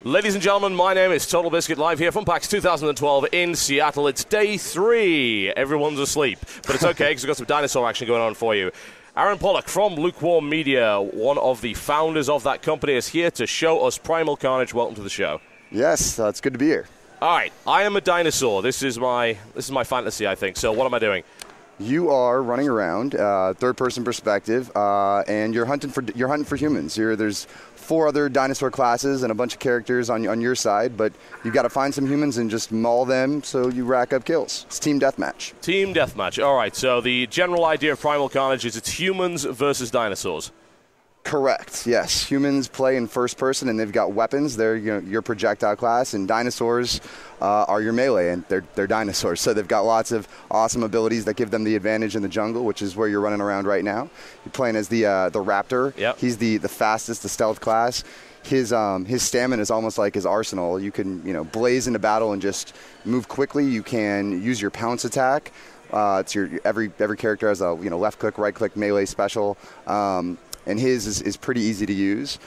Ladies and gentlemen, my name is Totalbiscuit, live here from PAX 2012 in Seattle. It's day 3. Everyone's asleep, but it's okay because we've got some dinosaur action going on for you. Aaron Pollock from Lukewarm Media, one of the founders of that company, is here to show us Primal Carnage. Welcome to the show. Yes, it's good to be here. All right, I am a dinosaur. This is my fantasy, I think. So what am I doing? You are running around, third-person perspective, and you're hunting for humans. There's 4 other dinosaur classes and a bunch of characters on your side, but you've got to find some humans and just maul them so you rack up kills. It's team deathmatch. Team deathmatch. All right. So the general idea of Primal Carnage is it's humans versus dinosaurs. Correct. Yes, humans play in first person, and they've got weapons. They're your projectile class, and dinosaurs are your melee, and they're dinosaurs. So they've got lots of awesome abilities that give them the advantage in the jungle, which is where you're running around right now. You're playing as the raptor. Yep. He's the fastest, the stealth class. His stamina is almost like his arsenal. You can blaze into battle and just move quickly. You can use your pounce attack. It's every character has a left click, right click, melee special. And his is pretty easy to use.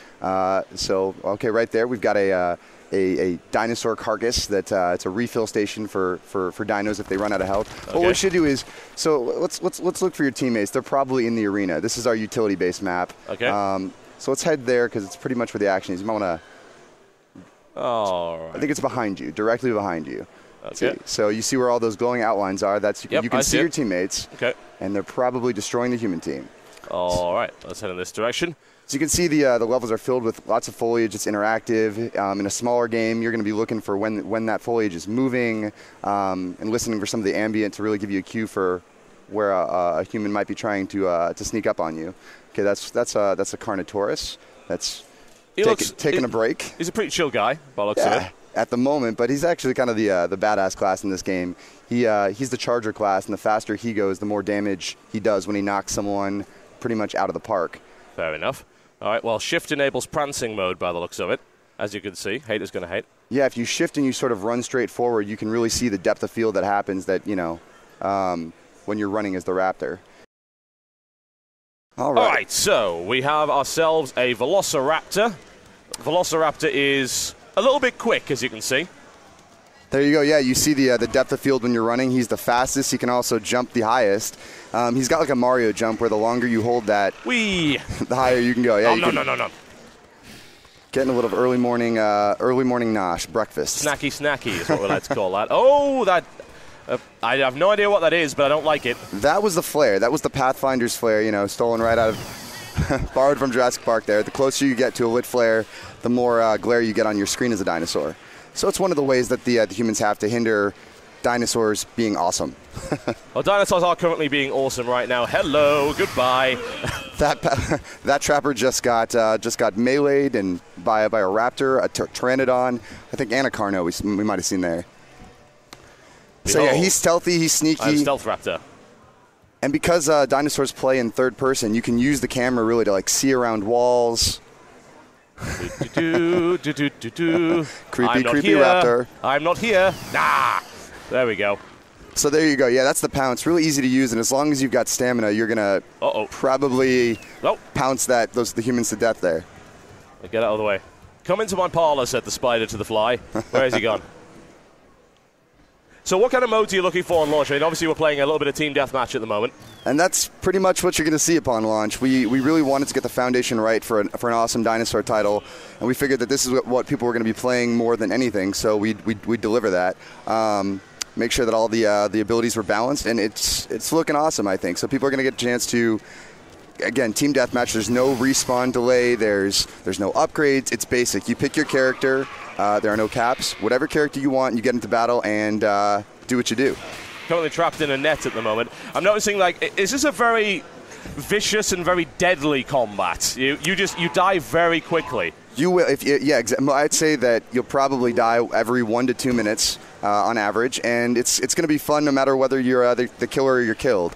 So, okay, right there we've got a dinosaur carcass that it's a refill station for dinos if they run out of health. Okay. What we should do is, so let's look for your teammates. They're probably in the arena. This is our utility-based map. Okay. So let's head there because it's pretty much where the action is. You might want to. All right. I think it's behind you, directly behind you. Okay. So you see where all those glowing outlines are. You can see your teammates. Okay. And they're probably destroying the human team. All right, let's head in this direction. So you can see the levels are filled with lots of foliage. It's interactive. In a smaller game, you're going to be looking for when that foliage is moving and listening for some of the ambient to really give you a cue for where a human might be trying to sneak up on you. Okay, that's a Carnotaurus. That's taking a break. He's a pretty chill guy, by the looks of it. At the moment, but he's actually kind of the badass class in this game. He's the charger class, and the faster he goes, the more damage he does when he knocks someone pretty much out of the park. Fair enough. All right, well, shift enables prancing mode by the looks of it, as you can see. Haters going to hate. Yeah, if you shift and you sort of run straight forward, you can really see the depth of field that happens that, when you're running as the raptor. All right, so we have ourselves a Velociraptor. Velociraptor is a little bit quick, as you can see. There you go. Yeah, you see the depth of field when you're running. He's the fastest. He can also jump the highest. He's got like a Mario jump where the longer you hold that, the higher you can go. Yeah. No. Getting a little early morning nosh, breakfast. Snacky is what we like to call that. Oh, that. I have no idea what that is, but I don't like it. That was the flare. That was the Pathfinder's flare, stolen right out of, borrowed from Jurassic Park there. The closer you get to a lit flare, the more glare you get on your screen as a dinosaur. So it's one of the ways that the humans have to hinder dinosaurs being awesome. Well, dinosaurs are currently being awesome right now. Hello, goodbye. That trapper just got meleeed and by a raptor, a pteranodon, I think, and a carno we might have seen there. So yeah, he's stealthy, he's sneaky. I'm stealth raptor. And because dinosaurs play in third person, you can use the camera really to see around walls. Creepy raptor. I'm not here. There we go. So there you go. Yeah, that's the pounce. Really easy to use, and as long as you've got stamina, you're gonna probably pounce the humans to death there. Get out of the way. Come into my parlor, said the spider to the fly. Where has he gone? So what kind of modes are you looking for on launch? I mean, obviously we're playing a little bit of team deathmatch at the moment. And that's pretty much what you're going to see upon launch. We really wanted to get the foundation right for an awesome dinosaur title, and we figured that this is what people were going to be playing more than anything, so we deliver that. Make sure that all the abilities were balanced, and it's looking awesome, I think. So people are going to get a chance to, again, team deathmatch. There's no respawn delay. There's no upgrades. It's basic. You pick your character. There are no caps. Whatever character you want, you get into battle and do what you do. Currently trapped in a net at the moment. I'm noticing, is this a very vicious and very deadly combat? You die very quickly. You will, I'd say that you'll probably die every 1 to 2 minutes on average, and it's going to be fun no matter whether you're the killer or you're killed.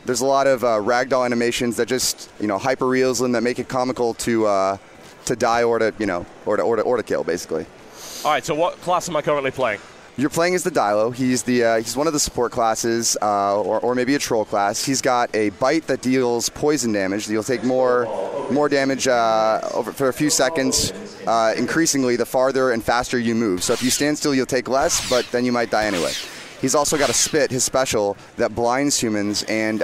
There's a lot of ragdoll animations that just hyper-realism that make it comical to die or to kill, basically. All right, so what class am I currently playing? You're playing as the Dilo. He's one of the support classes, or maybe a troll class. He's got a bite that deals poison damage. You'll take more more damage for a few seconds, increasingly the farther and faster you move. So if you stand still, you'll take less, but then you might die anyway. He's also got a spit, his special, that blinds humans, and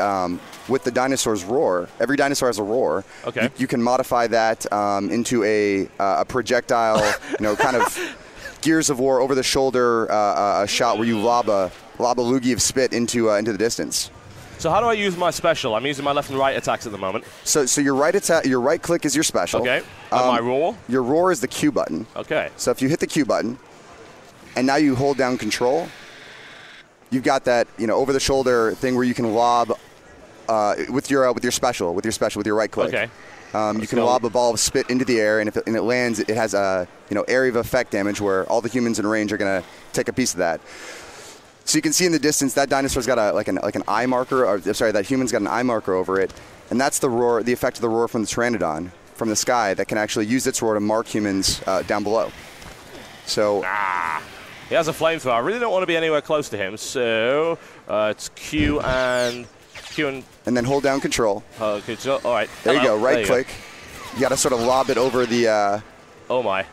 with the dinosaur's roar, every dinosaur has a roar. Okay. You can modify that into a projectile, kind of Gears of War over the shoulder a shot where you lob a loogie of spit into the distance. So how do I use my special? I'm using my left and right attacks at the moment. So your right click is your special. Okay. And my roar? Your roar is the Q button. Okay. So if you hit the Q button, and now you hold down control, you've got that over the shoulder thing where you can lob with your right click. Okay. You can lob a ball of spit into the air, and if it lands, it has a area of effect damage where all the humans in range are going to take a piece of that. So you can see in the distance that dinosaur's got an eye marker, that human's got an eye marker over it, and that's the roar, the effect of the roar from the Pteranodon from the sky that can actually use its roar to mark humans down below. So. He has a flamethrower. I really don't want to be anywhere close to him, so it's Q and. And then hold down control. All right. There you go. Right click. You got to sort of lob it over the. Oh my.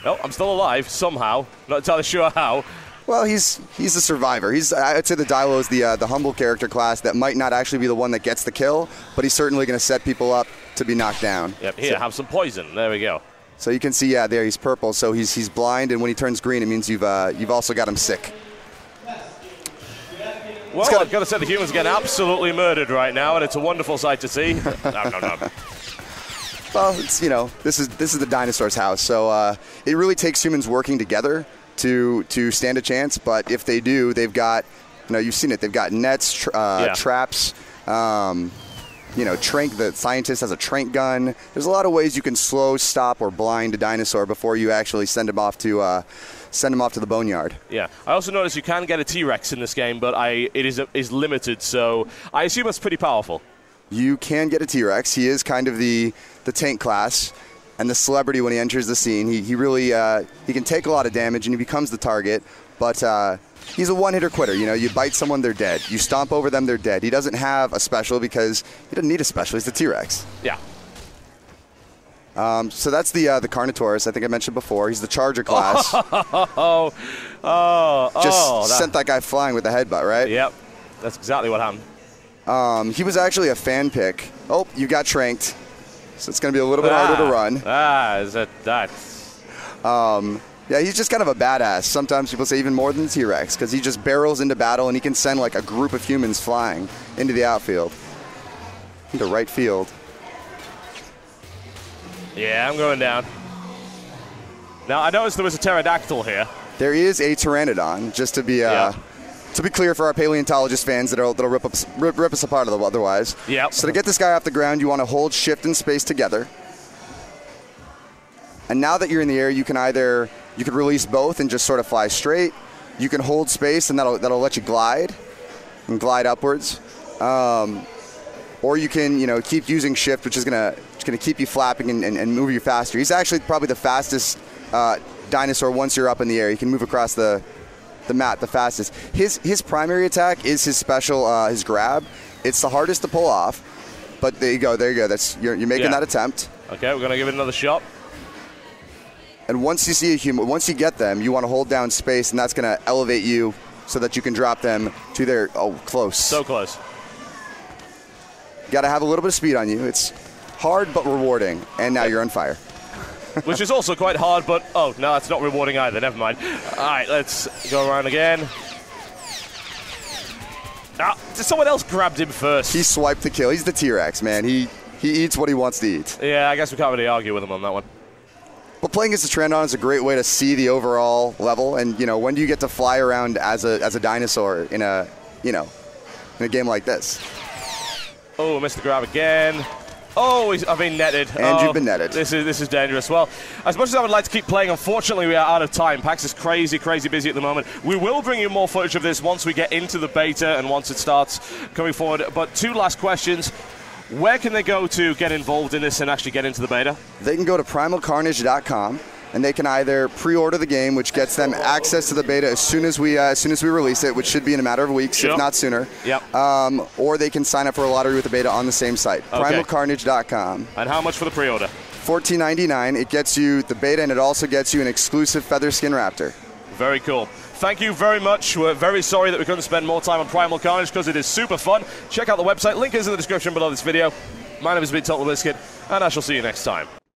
Oh, I'm still alive somehow. Not entirely sure how. Well, he's a survivor. I'd say the Dilo is the humble character class that might not actually be the one that gets the kill, but he's certainly going to set people up to be knocked down. Yep. Here, have some poison. There we go. So you can see, there he's purple. So he's blind, and when he turns green, it means you've also got him sick. Well, I've got to say the humans getting absolutely murdered right now, and it's a wonderful sight to see. No. Well, it's this is the dinosaur's house, so it really takes humans working together to stand a chance. But if they do, they've got you've seen it. They've got nets, traps. Trank. The scientist has a trank gun. There's a lot of ways you can slow, stop, or blind a dinosaur before you actually send him off to the boneyard. Yeah. I also noticed you can get a T-Rex in this game, but it is limited, so I assume it's pretty powerful. You can get a T-Rex. He is kind of the tank class and the celebrity when he enters the scene. He really he can take a lot of damage and he becomes the target, but he's a one-hitter quitter. You bite someone, they're dead. You stomp over them, they're dead. He doesn't have a special because he doesn't need a special. He's the T-Rex. Yeah. So that's the Carnotaurus. I think I mentioned before. He's the Charger class. Sent that guy flying with the headbutt, right? Yep. That's exactly what happened. He was actually a fan pick. Oh, you got tranked. So it's going to be a little bit harder to run. Is that? Yeah, he's just kind of a badass. Sometimes people say even more than the T-Rex because he just barrels into battle and he can send like a group of humans flying into the outfield, into right field. Yeah, I'm going down. Now, I noticed there was a pterodactyl here. There is a pteranodon, just to be clear for our paleontologist fans that'll rip us apart otherwise. Yeah. So to get this guy off the ground, you want to hold shift and space together. And now that you're in the air, you can release both and just sort of fly straight. You can hold space and that'll let you glide upwards. Or you can keep using shift, which is gonna keep you flapping and move you faster. He's actually probably the fastest dinosaur once you're up in the air. He can move across the mat the fastest. His primary attack is his special, his grab. It's the hardest to pull off, but there you go. You're making that attempt. Okay, we're gonna give it another shot. And once you see a human, once you get them, you want to hold down space, and that's gonna elevate you so that you can drop them to their close. So close. Got to have a little bit of speed on you. It's hard but rewarding, and now you're on fire. Which is also quite hard, but no, it's not rewarding either. Never mind. All right, let's go around again. Someone else grabbed him first. He swiped the kill. He's the T-Rex, man. He eats what he wants to eat. Yeah, I guess we can't really argue with him on that one. But playing as a Pteranodon is a great way to see the overall level, and when do you get to fly around as a dinosaur in a game like this? Oh, missed the grab again. Oh, I've been netted. And you've been netted. This is dangerous. Well, as much as I would like to keep playing, unfortunately we are out of time. PAX is crazy busy at the moment. We will bring you more footage of this once we get into the beta and once it starts coming forward. But 2 last questions. Where can they go to get involved in this and actually get into the beta? They can go to primalcarnage.com. and they can either pre-order the game, which gets them access to the beta as soon as we release it, which should be in a matter of weeks, if not sooner. Or they can sign up for a lottery with the beta on the same site, primalcarnage.com. And how much for the pre-order? $14.99. It gets you the beta, and it also gets you an exclusive Featherskin Raptor. Very cool. Thank you very much. We're very sorry that we couldn't spend more time on Primal Carnage because it is super fun. Check out the website. Link is in the description below this video. My name has been Totalbiscuit, and I shall see you next time.